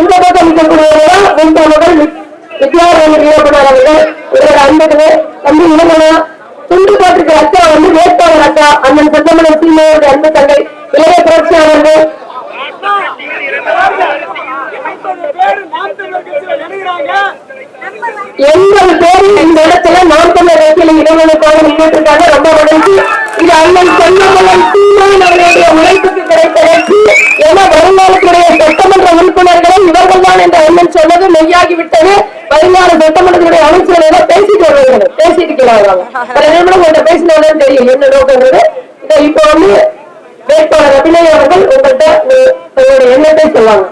இந்த பக்கம் இருக்கக்கூடியவர்கள் வெண்பொருள் வித்யாரண்யர் ஈரப்படார் அவர்கள் இவரோட அன்புக்கு தம்பி இளமனா துண்டு போட்டிருக்கிற அக்கா வந்து வேட்பாளர் அக்கா அண்ணன் சட்டமன்ற சீமையோட அன்பு தங்கை இளைய புரட்சியாளர்கள் எண்பது பேர் இந்த இடத்துல நாம் தமிழர் கட்சியில இடங்களுக்காக நின்றுட்டாங்க. ரொம்ப மகிழ்ச்சி. இது அண்ணன் செல்லமலன் சீமான் அவர்களுடைய உழைப்புக்கு கிடைத்த வெற்றி. ஏன்னா வருங்காலத்துடைய சட்டமன்ற உறுப்பினர்களை இவர்கள் தான் என்ற அண்ணன் சொன்னது மெய்யாகிவிட்டது. வருங்கால சட்டமன்றத்துடைய அமைச்சர்கள் பேசிட்டு வருவாங்க, பேசிட்டு இருக்கிறாங்க. உங்கள்கிட்ட பேசினாலும் தெரியும் என்ன நோக்கங்கிறது. இப்ப வந்து வேட்பாளர் அபிநய அவர்கள் உங்கள்கிட்ட உங்களுடைய எண்ணத்தை சொல்லுவாங்க.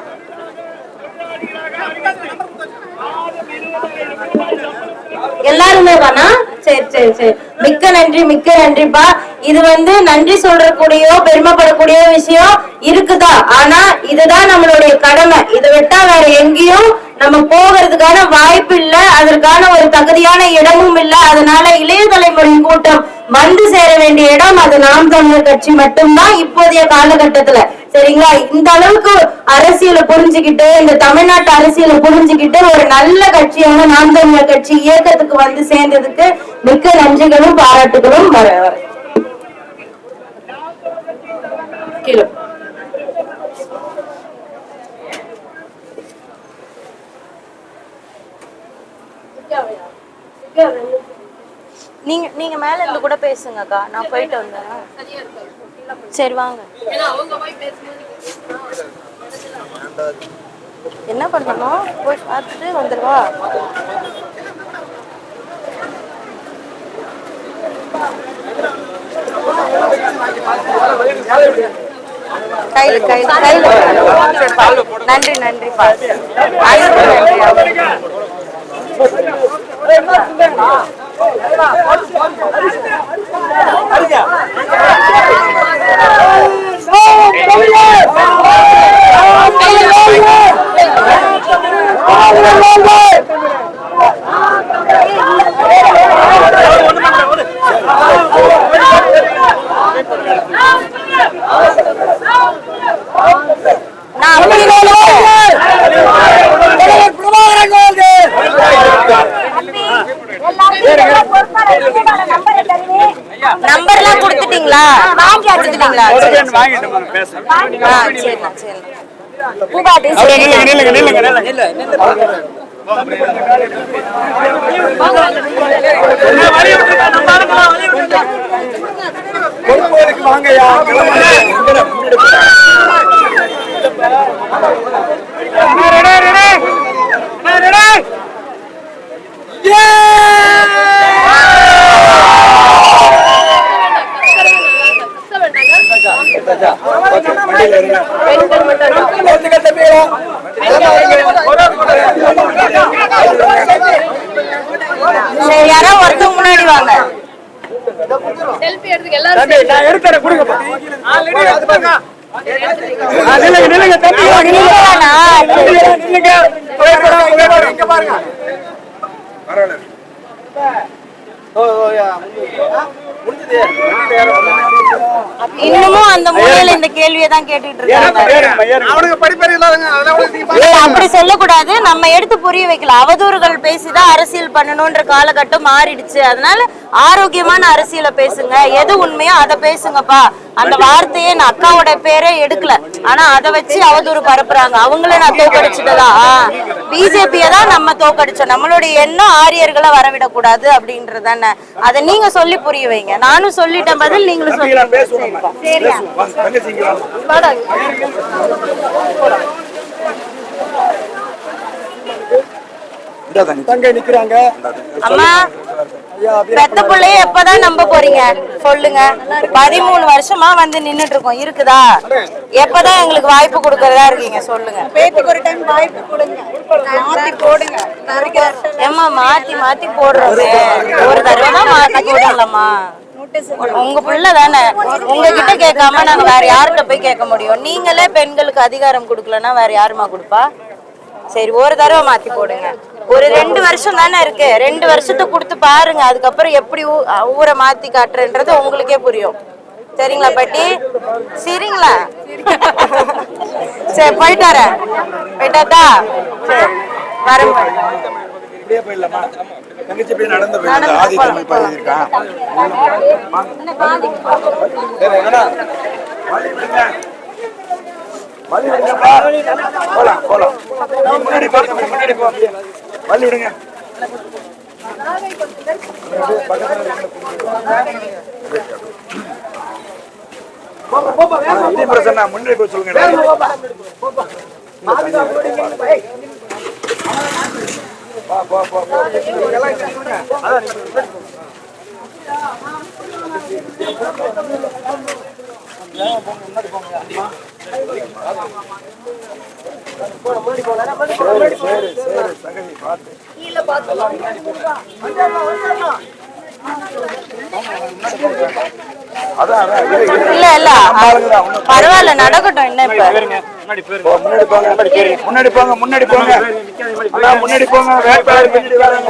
எல்லாருமே வேணா சரி சரி சரி மிக்க நன்றிப்பா. இது வந்து நன்றி சொல்றக்கூடிய பெருமைப்படக்கூடிய விஷயம் இருக்குதா, ஆனா இதுதான் நம்மளுடைய கடமை. இதை விட்டா வேற எங்கேயும் நம்ம போகிறதுக்கான வாய்ப்பு இல்ல, அதற்கான ஒரு தகுதியான இடமும் இல்ல. அதனால இளைய தலைமுறை கூட்டம் வந்து சேர வேண்டிய இடம் அது நாம் தமிழர் கட்சி மட்டும்தான் இப்போதைய காலகட்டத்துல. சரிங்களா? இந்த அளவுக்கு அரசியலை புரிஞ்சுக்கிட்டு, இந்த தமிழ்நாட்டு அரசியலை புரிஞ்சுக்கிட்டு ஒரு நல்ல கட்சியான நாம் தமிழர் கட்சி இயக்கத்துக்கு வந்து சேர்ந்ததுக்கு மிக்க நன்றிகளும் பாராட்டுகளும். வர கீழே நீங்க மேல இருந்து கூட பேசுங்கக்கா, நான் போயிட்டு வந்தேன். சரி வாங்க. என்ன பண்ணணும் போய் பார்த்துட்டு வந்துருவா. கையில நன்றி நன்றிப்பா. நம்பர்லாம் கொடுத்துட்டீங்களா? கொடுத்துட்டீங்களா? யாரோ ஒருத்தவங்க முன்னாடி வாங்க. இன்னமும் அந்த மூலையில இந்த கேள்வியை தான் கேட்டுட்டு இருக்காங்க. அப்படி சொல்லக்கூடாது, நம்ம எடுத்து புரிய வைக்கலாம். அவதூறுகள் பேசிதான் அரசியல் பண்ணணும்ன்ற காலகட்டம் மாறிடுச்சு. அதனால ஆரோக்கியமான அரசியலை பேசுங்க, எது உண்மையோ அதை பேசுங்கப்பா. அந்த வார்த்தையே நான் அக்காவோட பேரே எடுக்கல, ஆனா அதை வச்சு அவதூறு பரப்புறாங்க. அவங்கள நான் தோக்கடிச்சுட்டதா, பிஜேபியை தான் நம்ம தோக்கடிச்சோம். நம்மளுடைய எண்ணம் ஆரியர்களை வரவிடக்கூடாது அப்படின்றதானே. அதை நீங்க சொல்லி புரிய வைங்க. நானும் சொல்லிட்டேன் பதில், நீங்களும் சொல்லி. அம்மா பெத்த பிள்ளைய எப்பதான் நம்ப போறீங்க சொல்லுங்க? 13 வருஷமா வந்து நின்னுட்டு இருக்கோம், இருக்குதா? எப்பதான் எங்களுக்கு வாய்ப்பு கொடுக்கறதா இருக்கீங்க சொல்லுங்க? பேத்துக்கு ஒரு டைம் வாய்ப்பு கொடுங்க, மாத்தி போடுங்க. ஏமா மாத்தி மாத்தி போடுறது ஒரு தடவை தான் மாத்தி போடலாமா? உங்க பிள்ளை தானே, உங்ககிட்ட கேட்காம நாங்க வேற யார்கிட்ட போய் கேட்க முடியும்? நீங்களே பெண்களுக்கு அதிகாரம் கொடுக்கலன்னா வேற யாருமா கொடுப்பா? சரி ஒரு தடவை மாத்தி போடுங்க. ஒரு 2 வருஷம் தானே இருக்கு, 2 வருஷத்தை கொடுத்து பாருங்க. அதுக்கப்புறம் எப்படி ஊரை மாத்தி காட்டுறன்றது உங்களுக்கே புரியும். சரிங்களா பாட்டி? சரிங்களா? சரி போயிட்டு வரேன். போயிட்டாட்டா? சரி வரேன். இப்படியே போயிடலாமா? தங்கச்சி போய் நடந்து போயிடலாம். ஆதி தமிழ் பாதி இருக்கான். சரி அண்ணா வழி விடுங்க. வழி விடுங்கப்பா. போலாம் போலாம். முன்னாடி போ முன்னாடி போ. வழி விடுங்க. இதே பிரச்சனை முன்னாடி போய் சொல்லுங்க. இல்ல இல்ல பரவாயில்ல நடக்கட்டும். என்ன இப்ப முன்னாடி போங்க முன்னாடி போங்க முன்னாடி போங்க. வேட்பாளர் பின்னாடி வராங்க.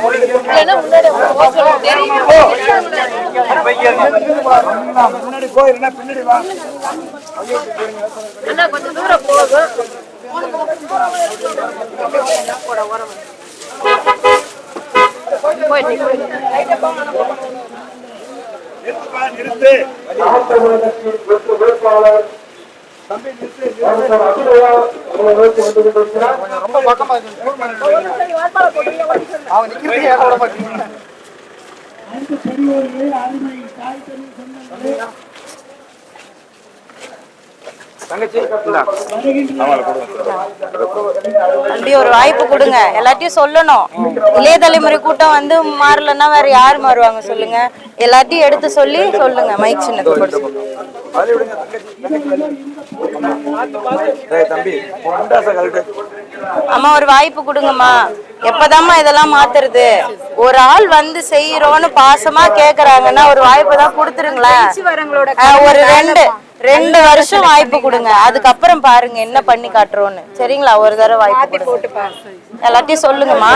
முன்னாடி போயிருந்தா பின்னாடி வா. கொஞ்சம் தூரம் போகும். நிறுத்து. ரொம்ப பக்கமா அவன் அப்படி ஒரு வாய்ப்பு கொடுங்க. எல்லாத்தையும் சொல்லணும். இளைய தலைமுறை கூட்டம் வந்து மாறலன்னா வேற யாரு மாறுவாங்க சொல்லுங்க? எல்லாத்தையும் எடுத்து சொல்லி சொல்லுங்க. மைக் சின்னத்தை அம்மா ஒரு வாய்ப்பு கொடுங்கம்மா. எப்பதாம்மா இதெல்லாம் மாத்துறது? ஒரு ஆள் வந்து செய்யறோன்னு பாசமா கேக்குறாங்கன்னா ஒரு வாய்ப்பு தான் கொடுத்துருங்களேன். ஒரு ரெண்டு வருஷம் வாய்ப்பு கொடுங்க. அதுக்கப்புறம் பாருங்க என்ன பண்ணி காட்டுறோன்னு. சரிங்களா? ஒரு தடவை வாய்ப்பு போட்டு எல்லாத்தையும் சொல்லுங்கம்மா.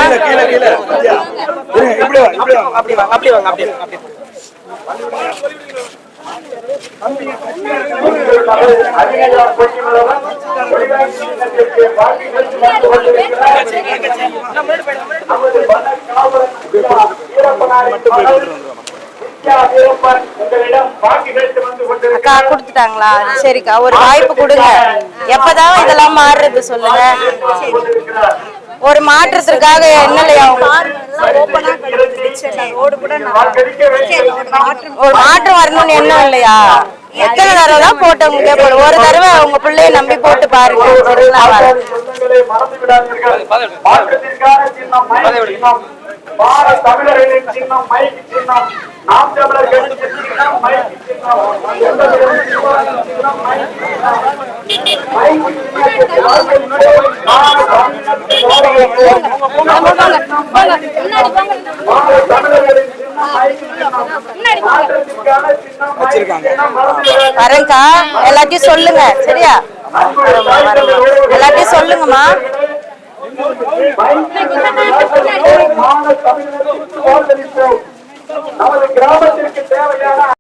அக்கா கொடுத்துட்டாங்களா? சரிக்கா ஒரு வாய்ப்பு கொடுங்க. எப்பதான் இதெல்லாம் மாறுறது சொல்லுங்க. ஒரு மாற்றத்திற்காக என்னலையா ஒரு மாற்றம் வரணும்னு என்ன இல்லையா? எத்தனை தடவை தான் போட்டவங்க கேட்போம். ஒரு தடவை உங்க பிள்ளைய நம்பி போட்டு பாருங்க. தமிழர்களின் சின்னம் மைக்கு சின்னம். நாம் தமிழர் கட்சி சின்னம் மைக்கு சின்னம். வரேன்க்கா. எல்லாத்தையும் சொல்லுங்க. சரியா? எல்லாத்தையும் சொல்லுங்கம்மா. நமது கிராமத்திற்கு தேவையான